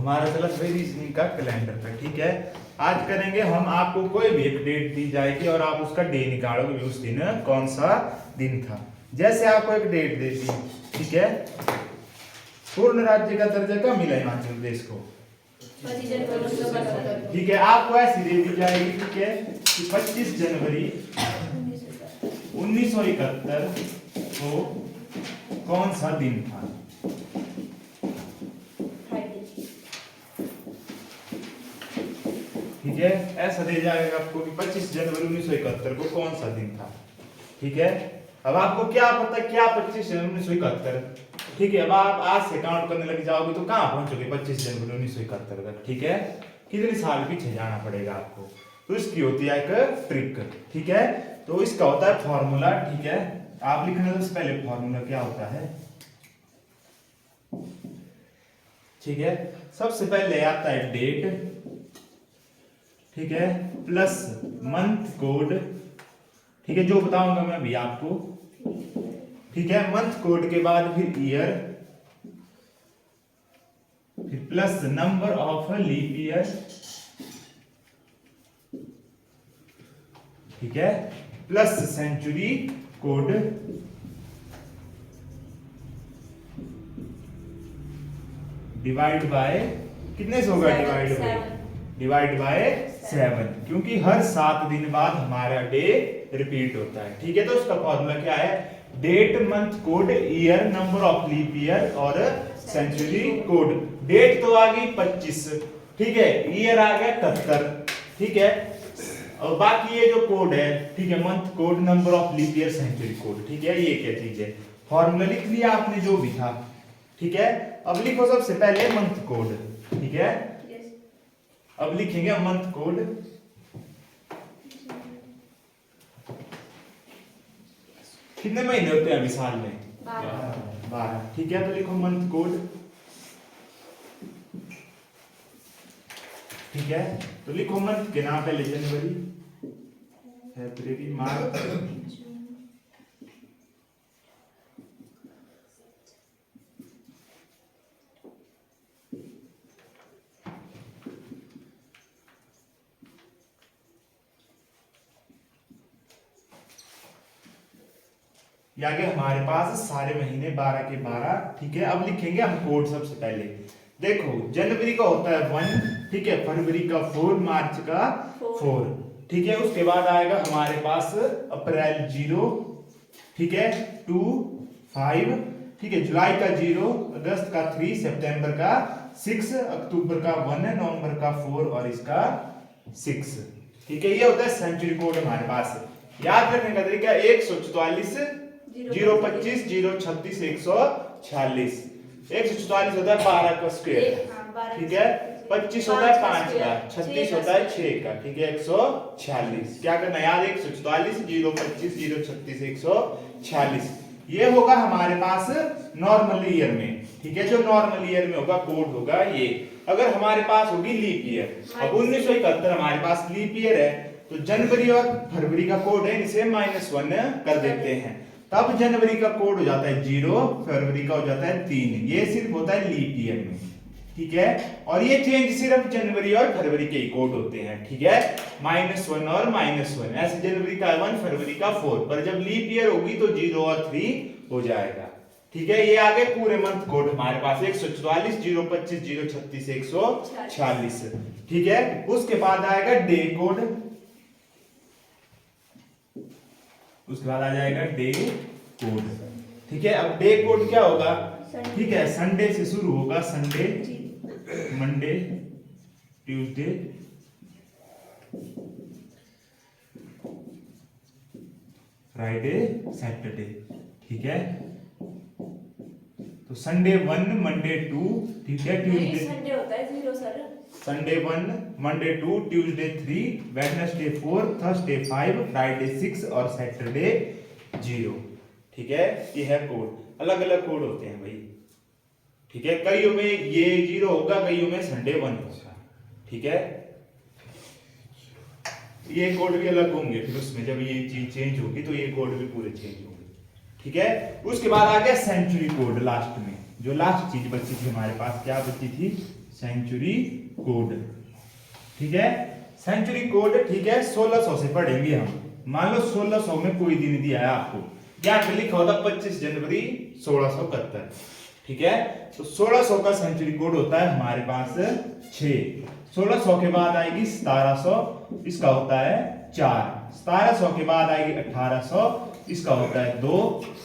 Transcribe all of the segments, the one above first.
हमारा चला भाई रीजनिंग का कैलेंडर पे। ठीक है, आज करेंगे हम, आपको कोई भी एक डेट दी जाएगी और आप उसका डे निकालोगे उस दिन कौन सा दिन था। जैसे आपको एक डेट दे दी, ठीक है, पूर्ण राज्य का दर्जा कब मिला हिमाचल प्रदेश को, ठीक है, आपको ऐसी दे दी जाएगी, ठीक है, कि 25 जनवरी 1971 को कौन सा दिन था। ठीक है, ऐसा दे जाएगा आपको कि 25 जनवरी 1971 को कौन सा दिन था। ठीक है, अब आपको क्या पता क्या 25 जनवरी 1971, ठीक है, अब आप आज से काउंट करने लग जाओगे तो कहां पहुंचोगे 25 जनवरी 1971 तक। ठीक है, कितने साल पीछे जाना पड़ेगा आपको, तो इसकी होती है एक ट्रिक। ठीक है, तो इसका होता है फॉर्मूला। ठीक है, आप लिखने से पहले फॉर्मूला क्या होता है। ठीक है, सबसे पहले आता है डेट, ठीक है, प्लस मंथ कोड, ठीक है, जो बताऊंगा मैं अभी आपको। ठीक है, मंथ कोड के बाद फिर ईयर, फिर plus number of leap year, ठीक है, plus century code, divide by कितने से होगा, डिवाइड बाय 7, क्योंकि हर 7 दिन बाद हमारा डे रिपीट होता है। ठीक है, तो उसका फॉर्मूला क्या है, date, month code, year, number of leap year और सेंचुरी कोड। डेट तो आ गई 25, ठीक है, ईयर आ गया 71, ठीक है, और बाकी ये जो कोड है, ठीक है, month code, number of leap year, century code. ठीक है, ये क्या चीज है, फॉर्मूला लिख लिया आपने जो भी था। ठीक है, अब लिखो सबसे पहले मंथ कोड। ठीक है, अब लिखेंगे मंथ कोड, कितने महीने होते हैं अभी साल में, 12। ठीक है, तो लिखो मंथ कोड। ठीक है, तो लिखो मंथ के नाम पहले जनवरी, फरवरी, मार्च, ये आगे हमारे पास सारे महीने 12 के 12। ठीक है, अब लिखेंगे हम कोड। सबसे पहले देखो, जनवरी का होता है 1, ठीक है, फरवरी का 4, मार्च का 4, ठीक है, उसके बाद आएगा हमारे पास अप्रैल 0, ठीक है, 2, 5, ठीक है, जुलाई का 0, अगस्त का 3, सितंबर का 6, अक्टूबर का 1, नवंबर का 4 और इसका 6। ठीक है, ये होता है सेंचुरी कोड हमारे पास। याद रखने का तरीका 144 025 036 146। 144 होता है 12 का स्क्वायर, ठीक है, 25 होता है 5 का, 36 होता है 6 का, ठीक है, 146। क्या करना है यार, 144 025 036 146, ये होगा हमारे पास नॉर्मल ईयर में। ठीक है, जो नॉर्मल ईयर में होगा कोड होगा ये। अगर हमारे पास होगी लीप ईयर, अब 1971 हमारे पास लीप ईयर है, तो जनवरी और फरवरी का कोड है, इसे -1 कर देते हैं, तब जनवरी का कोड हो जाता है 0, फरवरी का हो जाता है 3। ये सिर्फ होता है लीप ईयर में। ठीक है, और ये चेंज सिर्फ जनवरी और फरवरी के ही कोड होते हैं। ठीक है, -1 और -1, ऐसे जनवरी का 1, फरवरी का 4, पर जब लीप ईयर होगी तो 0 और 3 हो जाएगा। ठीक है, ये आगे पूरे मंथ कोड हमारे पास 144 025 036 146। ठीक है, उसके बाद आएगा डे कोड, उसके बाद आ जाएगा डे कोड। ठीक है, अब डे कोड क्या होगा, ठीक है, संडे से शुरू होगा, Sunday, Monday, Tuesday, Friday, Saturday. ठीक है, तो संडे 1, मंडे 2, ठीक है, ट्यूसडे संडे होता है 0 sir, Sunday 1, Monday 2, Tuesday 3, Wednesday 4, Thursday 5, Friday 6 और सैटरडे 0। ठीक है, ये है कोड, अलग अलग कोड होते हैं भाई। ठीक है, कईयों में ये 0 होगा, कईयों में संडे 1 होगा। ठीक है, ये कोड भी अलग होंगे, फिर उसमें जब ये चीज चेंज होगी तो ये कोड भी पूरे चेंज होंगे। ठीक है, उसके बाद आ गया सेंचुरी कोड लास्ट में, जो लास्ट चीज बची थी हमारे पास, क्या बची थी, सेंचुरी कोड, ठीक है। सेंचुरी कोड, ठीक है, 1600 से पढ़ेंगे हम। मान लो 1600 में कोई दिन दिया है आपको, क्या लिखा होता 25 जनवरी 1671, ठीक है। तो 1600 का सेंचुरी कोड होता है हमारे पास 6। 1600 के बाद आएगी 1700, इसका होता है 4। 1700 के बाद आएगी 1800, इसका होता है 2,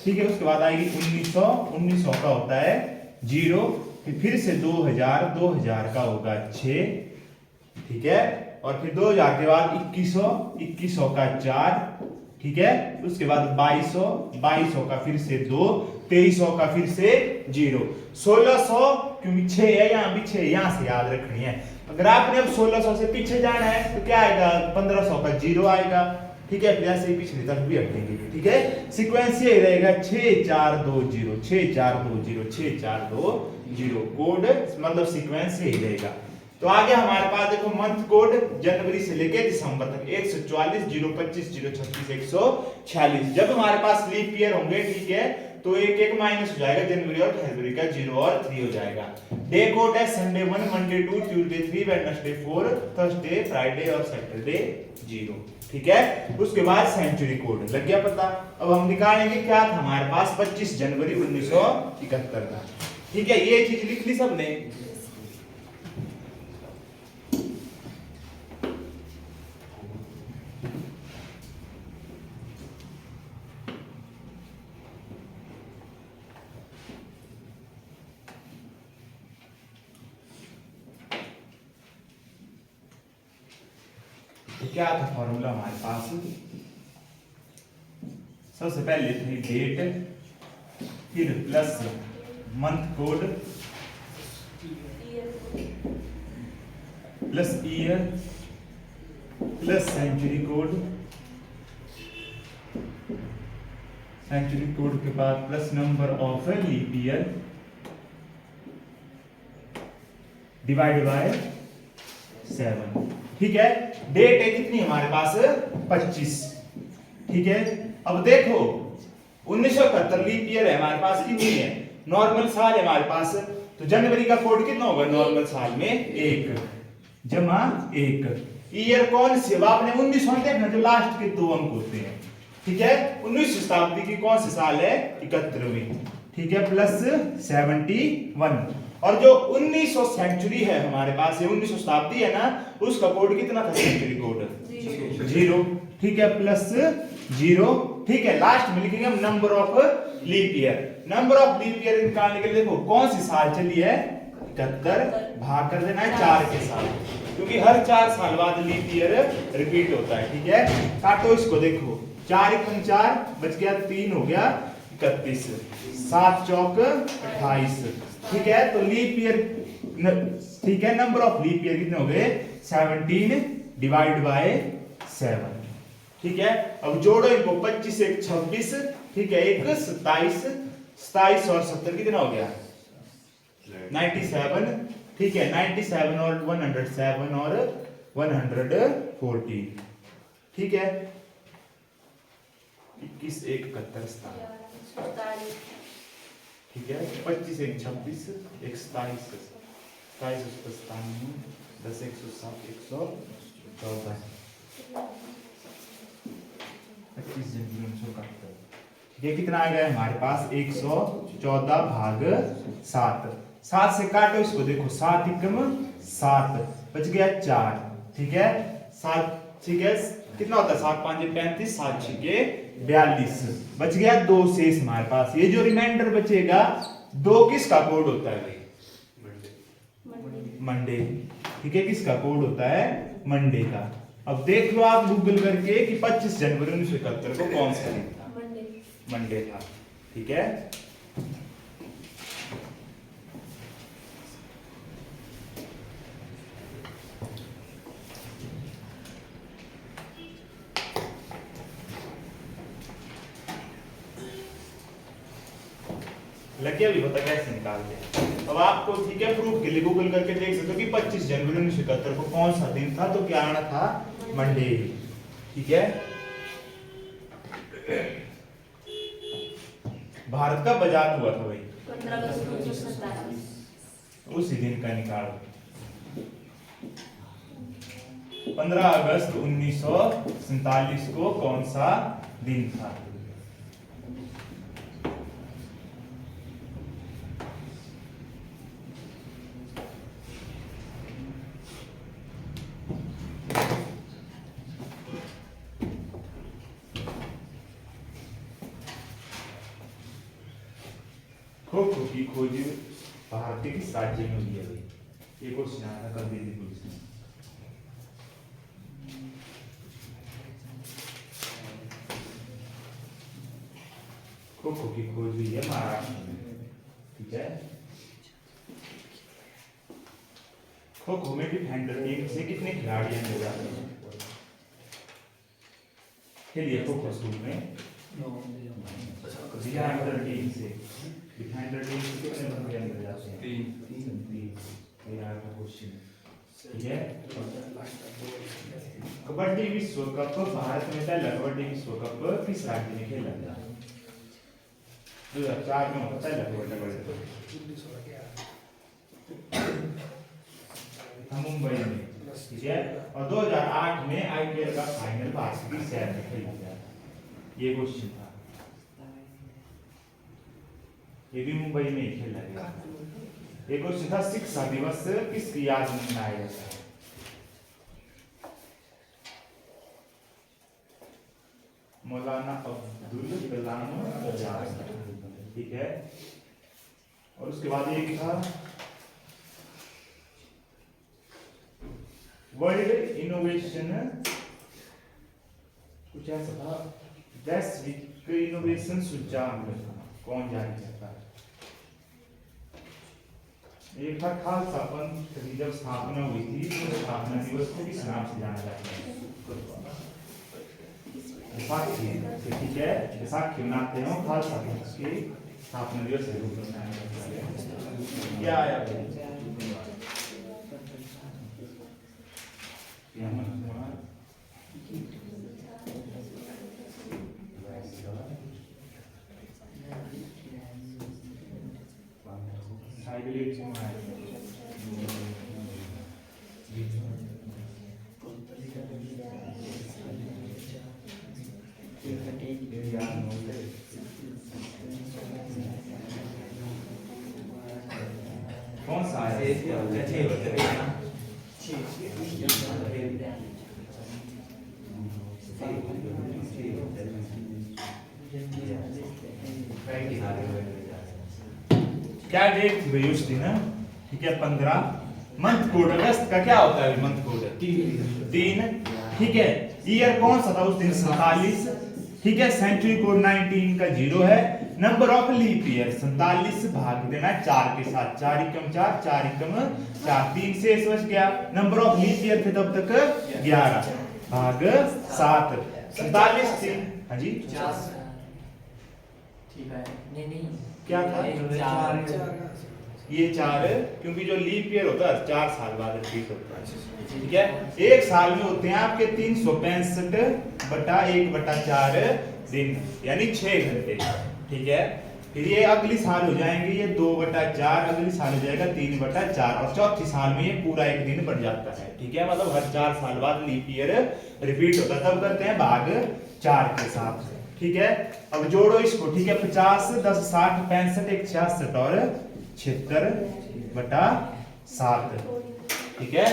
ठीक है। उसके बाद आएगी 1900, 1900 का होता है 0, फिर से 2000, 2000 का होगा 6, ठीक है। और फिर 2000 के बाद 2100, 2100 का 4, ठीक है। उसके बाद 2200, 2200 का फिर से 2, 2300 का फिर से 0, 1600 क्योंकि 6 है, यहाँ भी 6, यहाँ से याद रखनी है। अगर आपने अब 1600 से पीछे जाना है तो क्या आएगा, 1500 का 0 आएगा, ठीक है। फिर ऐसे ही पिछले तक भी हटेंगे, ठीक है। सीक्वेंस ये रहेगा 6420, 6420, 6420, कोड मतलब सीक्वेंस यही रहेगा। तो आगे हमारे पास देखो मंथ कोड जनवरी से लेके दिसंबर तक 144, 025, 036, 146। जब हमारे पास लीप ईयर होंगे, ठीक है, तो एक एक माइनस हो जाएगा, जनवरी और फरवरी का 0 और 3 हो जाएगा। डे कोड है Sunday 1, Monday 2, Tuesday 3, Wednesday 4, Thursday, Friday और सैटरडे 0, ठीक है। उसके बाद सेंचुरी कोड लग गया पता। अब हम निकालेंगे क्या था हमारे पास 25 जनवरी 1971 का, ठीक है। ये चीज लिख ली सबने। क्या था फॉर्मूला हमारे पास, सबसे पहले थी डेट, फिर plus month code, plus year, plus century code, century code के बाद plus number of leap year divide by 7, ठीक है। डेट है कितनी हमारे पास 25, ठीक है। अब देखो 1971 लीप ईयर है हमारे पास, कितनी है, नॉर्मल साल है हमारे पास, तो जनवरी का कोड कितना होगा नॉर्मल साल में 1 जमा 1। ईयर कौन सी, आपने 1900 देखना, जो लास्ट के 2 अंक होते हैं, ठीक है। 19वीं शताब्दी की कौन सी साल है 71वीं, ठीक है, प्लस 71। और जो 1900 सेंचुरी है हमारे पास, ये 1900 शताब्दी है ना, उसका कोड कितना था सेंचुरी कोड 0, ठीक है, प्लस 0, ठीक है। लास्ट में लिखेंगे हम number of leap year. Number of leap year निकालने के लिए देखो कौन सी साल चली है 71, भाग कर देना है 4 के साथ, क्योंकि हर 4 साल बाद लीप ईयर रिपीट होता है, ठीक है। काटो इसको, देखो 4 1 4 बच गया, 3 हो गया 31, 7 चौक 28, ठीक है। तो लीप ईयर, ठीक है, नंबर ऑफ लीप ईयर कितने हो गए 17 डिवाइड बाय 7, ठीक है। अब जोड़ो इनको, 25 1 26, ठीक है, 1 27, 27 और 70 कितना हो गया 97, ठीक है। 97 और 107 और 140, ठीक है। 21 1 71, ठीक है। 25 1 26, 1 27, 27 97, 10 107, 114, 25 जनवरी 1971, ठीक है। कितना आ गया हमारे पास 114 भाग 7, 7 से काटो इसको, देखो 7 एकम 7, बच गया 4, ठीक है। 7, ठीक है, कितना होता है 7 5 35, 7 6 42, बच गया 2 शेष हमारे पास। ये जो रिमाइंडर बचेगा 2 किसका कोड होता है मंडे, ठीक है, किसका कोड होता है मंडे का। अब देख लो आप गूगल करके कि 25 जनवरी 1971 को कौन सा दिन था, मंडे था, ठीक है। लग गया भी पता कैसे निकालते हैं। अब आपको, ठीक है, प्रूफ के लिए गूगल करके देख सकते हो कि 25 जनवरी 1971 को कौन सा दिन था, तो क्या आना था मंडे, ठीक है। भारत का आजाद हुआ था भाई 15 अगस्त 1947, उसी दिन का निकालो। 15 अगस्त 1947 को कौन सा दिन था? खो खो की खोज भारत के किस राज्य में हुई है भाई? ये क्वेश्चन आया था कल दिल्ली पुलिस में। खो खो की खोज हुई है महाराष्ट्र में, ठीक है। खो खो में डिफेंडर टीम से कितने खिलाड़ी हैं खेलिए खो खो स्कूल में? डिफेंडर टीम से कितने बंदे अंदर जाते हैं? तीन। यार का क्वेश्चन, ठीक है। कबड्डी विश्व कप भारत में पहला कबड्डी विश्व कप किस राज्य में खेला गया? 2004 में होता है कबड्डी मुंबई में, ठीक है। और 2008 में आईपीएल का फाइनल भारत की शहर में खेला गया था। ये क्वेश्चन था, ये भी मुंबई में ही खेला गया। एक क्वेश्चन था शिक्षा दिवस किसकी याद में मनाया जाता है? मौलाना अब्दुल कलाम आजाद, ठीक है। और उसके बाद एक था वर्ल्ड इनोवेशन, कुछ ऐसा था, वैश्विक इनोवेशन सूचकांक कौन जारी करता है? एक था खालसा पंथ की जब स्थापना हुई थी तो स्थापना दिवस को किस नाम से जाना जाता है? बैसाखी, ठीक है। बैसाखी मनाते हैं खालसा पंथ की स्थापना दिवस के रूप में मनाया जाता है। क्या आया कौन सा है? क्या डेट थी भाई उस दिन? ठीक है 15 मंथ कोड, अगस्त का क्या होता है मंथ कोड? 3, ठीक है। ईयर कौन सा था उस दिन? 47, ठीक है। सेंचुरी कोड 19 का 0 है। नंबर ऑफ लीप ईयर 47 भाग देना 4 के साथ, 4 एकम 4, 4 एकम 4, 3 शेष बच गया। नंबर ऑफ लीप ईयर थे तब तक 11 भाग 7, 47 थी। हाँ जी, ठीक है। नहीं क्या था? ये 4 क्योंकि जो लीप ईयर होता है 4 साल बाद रिपीट होता है, ठीक है। एक साल में होते हैं आपके 365/1/4 दिन, यानी 6 घंटे, ठीक है। फिर ये अगली साल हो जाएंगे ये 2/4, अगली साल हो जाएगा 3/4, और चौथी साल में ये पूरा एक दिन बढ़ जाता है, ठीक है। मतलब हर 4 साल बाद लीप ईयर रिपीट होता है, तब करते हैं भाग 4 के साथ, ठीक है। अब जोड़ो इसको, ठीक है। 50, 10, 60, 65, 1, 66 और 76/7, ठीक है।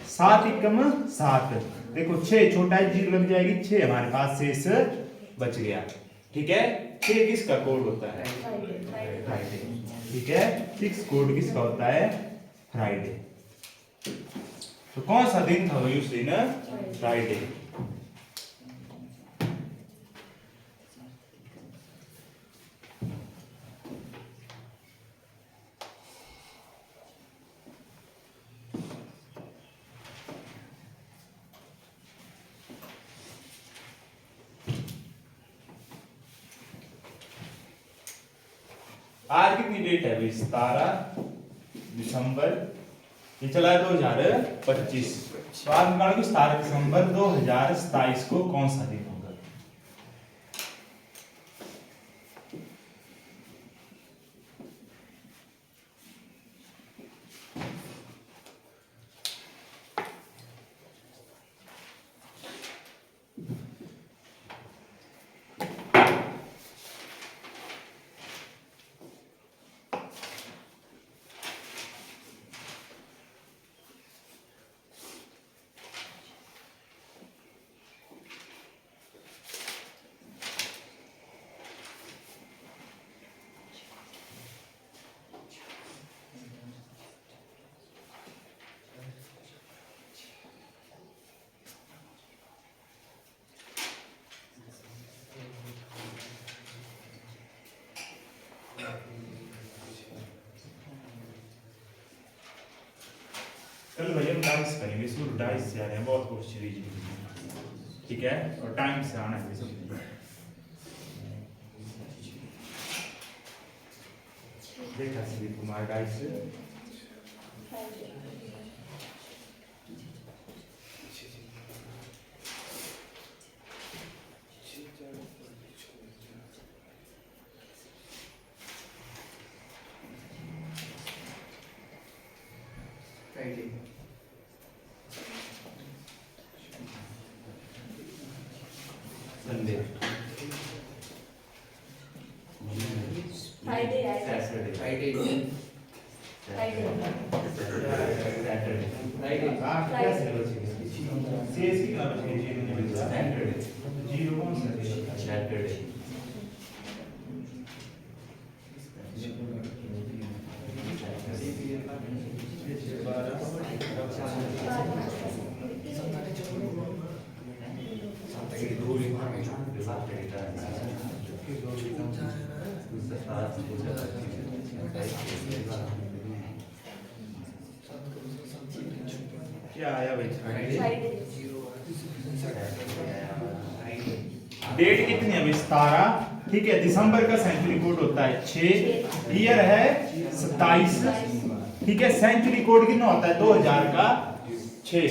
7 एकम 7, देखो 6 छोटा 0 लग जाएगी, 6 हमारे पास शेष बच गया, ठीक है। 6 किसका कोड होता है? फ्राइडे, ठीक है। 6 कोड किसका होता है? फ्राइडे। तो कौन सा दिन था उस दिन? फ्राइडे। आज कितनी डेट है भाई? 17 दिसंबर, ये चला है 2025। तो आज निकालो कि 17 दिसंबर 2027 को कौन सा दिन होगा? कल भैया हम डाइस करेंगे, शुरू डाइस से आ रहे हैं, बहुत कुछ सीरीज, ठीक है, और टाइम से आना है सब। देखा Sandeep Kumar dice Sunday, Friday, Saturday, Friday, CS की क्लास में जी ने भेजा सैटरडे, जीरो कौन सा है सैटरडे, क्या आया भाई फ्राइडे, डेट कितनी है अभी 17, ठीक है, दिसंबर का सेंचुरी कोड होता है 6, ईयर है 27, ठीक है, सेंचुरी कोड कितना होता है 2000 का 6,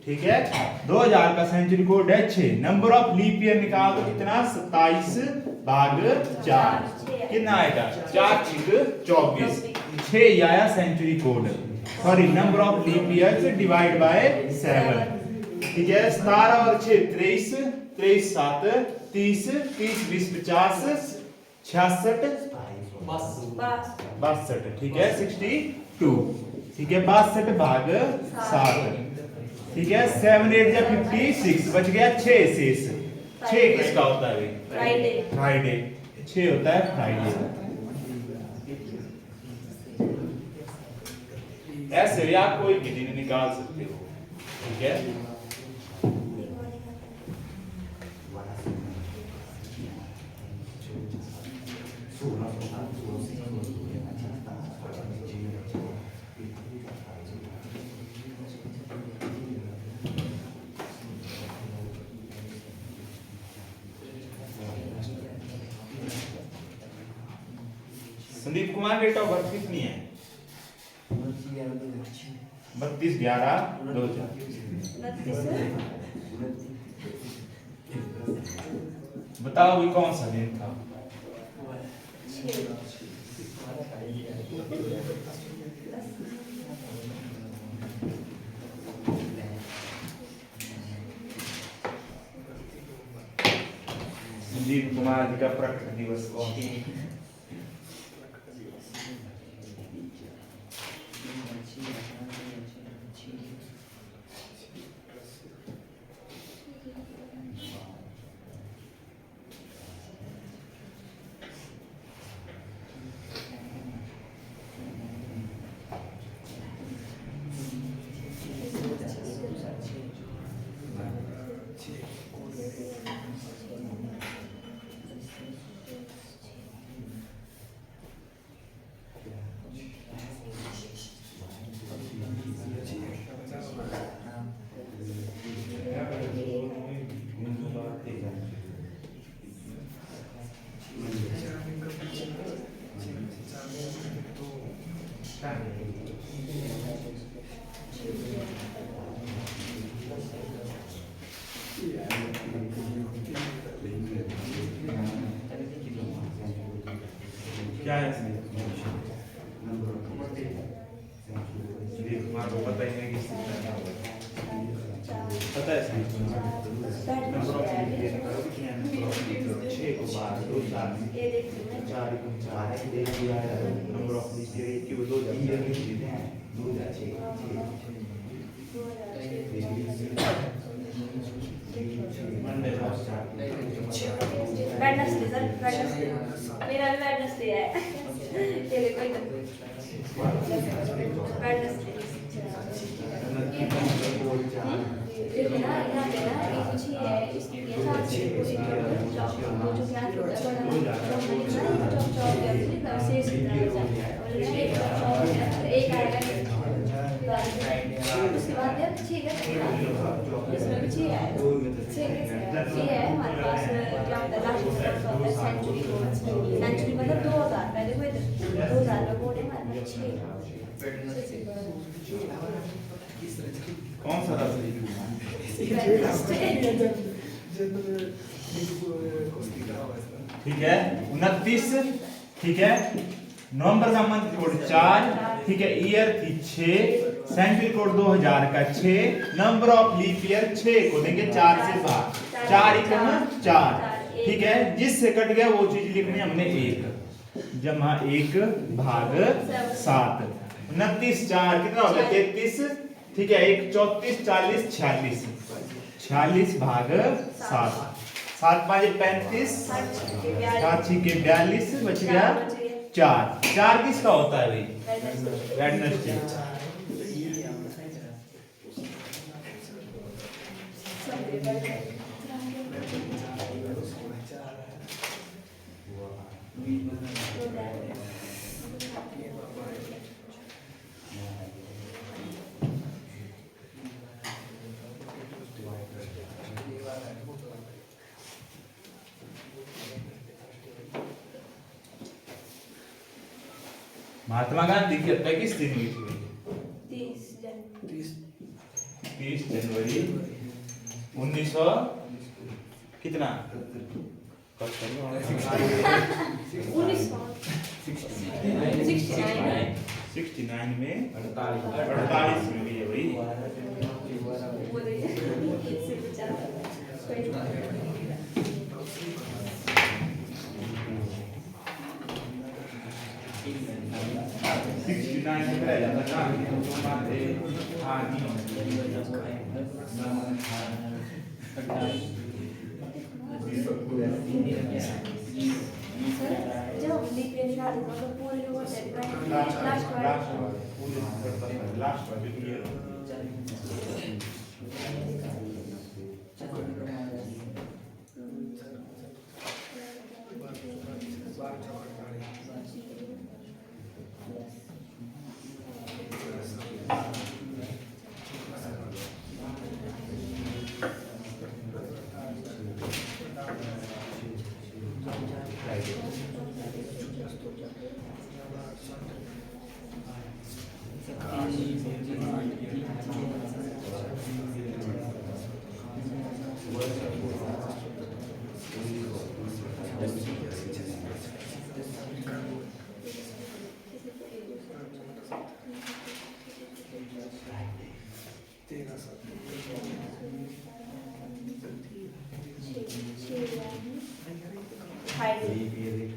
ठीक है, 2000 का सेंचुरी कोड है 6, नंबर ऑफ लीप ईयर निकाल दो कितना 27 भाग 4 कितना आएगा 4 6 24, 6 ये आया century code, sorry number of leap year divide by 7, ठीक है, 17 और 6 23, 23 7 30, 30 20 50 66 62, ठीक है 62, ठीक है 62 भाग 7, ठीक है 7 8 या 56, बच गया 6 शेष, 6 किसका होता है फ्राइडे, फ्राइडे, 6 होता है फ्राइडे। ऐसे या कोई भी दिन निकाल सकते हो, ठीक है, Sandeep Kumar date of birth कितनी है 32/11/2000, बताओ ये कौन सा दिन था, संदीप कुमार जी का प्रकट दिवस कौन सा, क्या है संदीप कुमार को पता ही नहीं किस पता है Sandeep Kumar number of leap करो कितने हैं, नंबर ऑफ लीप करो 6 को 12 2 4 नंबर ऑफ लीप ईयर 1 के 2 ईयर के देते हैं 2006 मंडे का स्टार्ट वेडनेसडे सर, वेडनेसडे मेरा भी वेडनेसडे है, ये देखो इधर वेडनेसडे, ये ना यहाँ पे ना ये कुछ ही है, इसके साथ से कुछ जो क्या होता है बड़ा ये है हमारे पास क्या होता है लास्ट ईयर का होता है सेंचुरी कोड। सेंचुरी मतलब 2000 पहले कोई 2000 में कोड है हमारे पास 6। कौन सा था सही? ठीक है 29, ठीक है नवंबर का मंथ कोड 4, ठीक है ईयर थी 6, सेंचुरी कोड 2000 का 6, नंबर ऑफ लीप ईयर 6 को देंगे 4 से भाग, 4 एकम 4, ठीक है जिससे कट गया वो चीज लिखनी है हमने 1 जमा 1 भाग 7, 29 4 कितना हो गया 33, ठीक है 1 34 40 46, 46 भाग 7, 7 5 35, 7 6 के 42 बच गया 4, 4 किसका होता है भाई? वेडनेसडे। महात्मा गांधी की हत्या किस दिन हुई थी? 30 जनवरी 1900 कितना? 69 में 48 में हुई है भाई।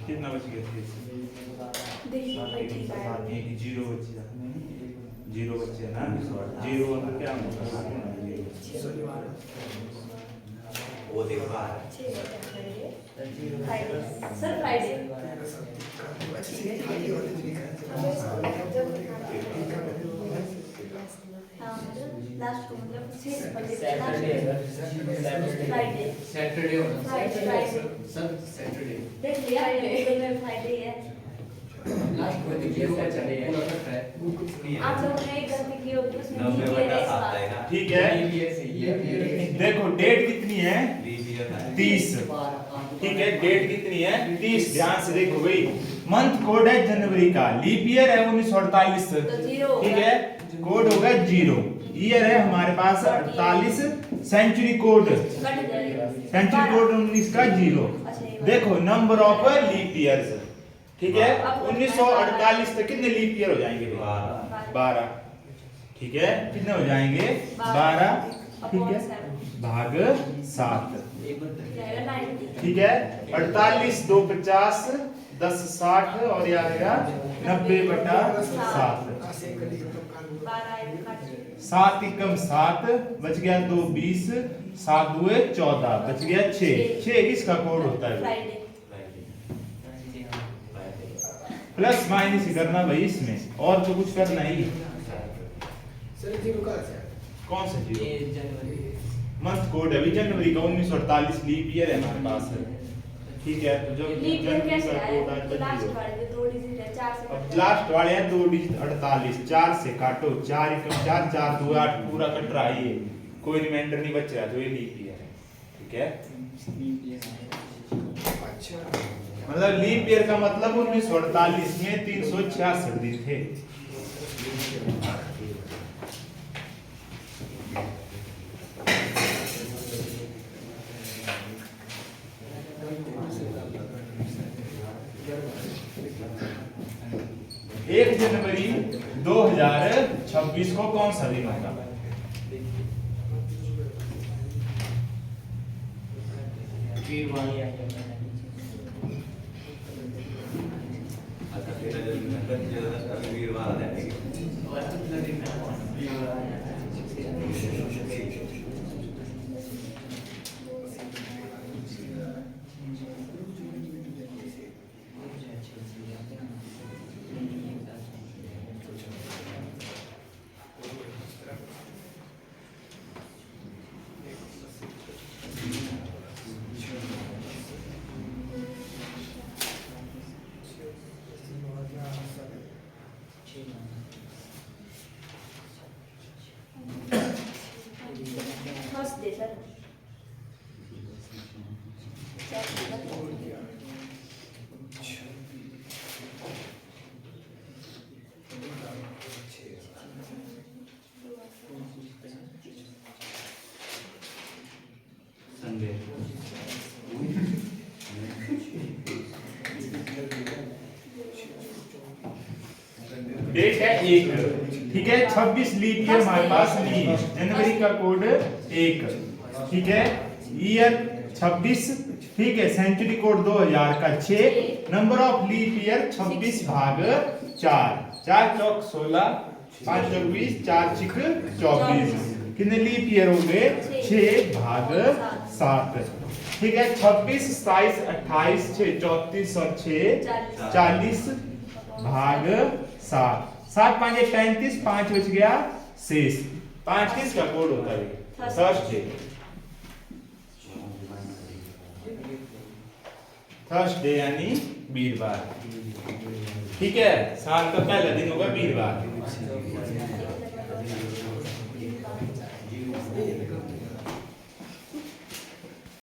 कितना बच गया? 0 बच गया, 0 बचे ना 0 मतलब क्या होता है? वो देखो सर फ्राइडे लास्ट को मतलब 6 फ्राइडे सैटरडे होना सब सैटरडे देख लिया फ्राइडे है लास्ट को देखिए सैटरडे है पूरा कट है आप लोगों ने एक गलती की होगी उसमें ठीक है देखो डेट कितनी है 30, ठीक है डेट कितनी है 30, ध्यान से देखो भाई मंथ कोड है जनवरी का, लीप ईयर है 1948, ठीक है कोड होगा 0, ईयर है हमारे पास 48, सेंचुरी कोड 19 का 0, देखो नंबर ऑफ लीप ईयर्स, ठीक है 1948 तक कितने लीप ईयर हो जाएंगे? 12, ठीक है कितने हो जाएंगे? 12, ठीक है भाग 7, ठीक है 48 2 50 10 60 और ये आएगा 90/7, 7 एकम 7 बच गया 2 20, 7 2 14 बच गया 6, 6 किसका कोड होता है? प्लस माइनस ही करना भाई इसमें, और तो कुछ करना ही। कौन सा 0? मंथ कोड है अभी जनवरी का 1948, लीप ईयर है हमारे पास, ठीक है तो जब लीप ईयर कैसे का आया? कोड है तो लास्ट वाले जो 2 डिजिट है 4 से अब लास्ट वाले हैं 2 डिजिट 48, 4 से काटो 4 एकम 4 4 2 8 पूरा कट रहा है, ये कोई रिमाइंडर नहीं बच रहा तो ये लीप ईयर है, ठीक है। मतलब लीप ईयर का मतलब 1948 में 366 दिन थे। एक जनवरी 2026 को कौन सा दिन होगा? Thursday sir. संडे। डेट है 1, ठीक है। 26 लीप ईयर हमारे पास नहीं है। जनवरी का कोड 1, ठीक है। ईयर 26, ठीक है। सेंचुरी कोड 2000 का 6। नंबर ऑफ लीप ईयर 26 भाग 4। 4 चौक 16, 5 चौक 20, 4 छिक 24। कितने लीप ईयर हो गए? 6 भाग 7, ठीक है। 26, 27, 28, 6 34 और 6 40 भाग 7। 7 5 35, 5 बच गया शेष। 5 किसका कोड होता है? थर्सडे। थर्सडे यानी वीरवार, ठीक है। साल का पहला दिन होगा वीरवार।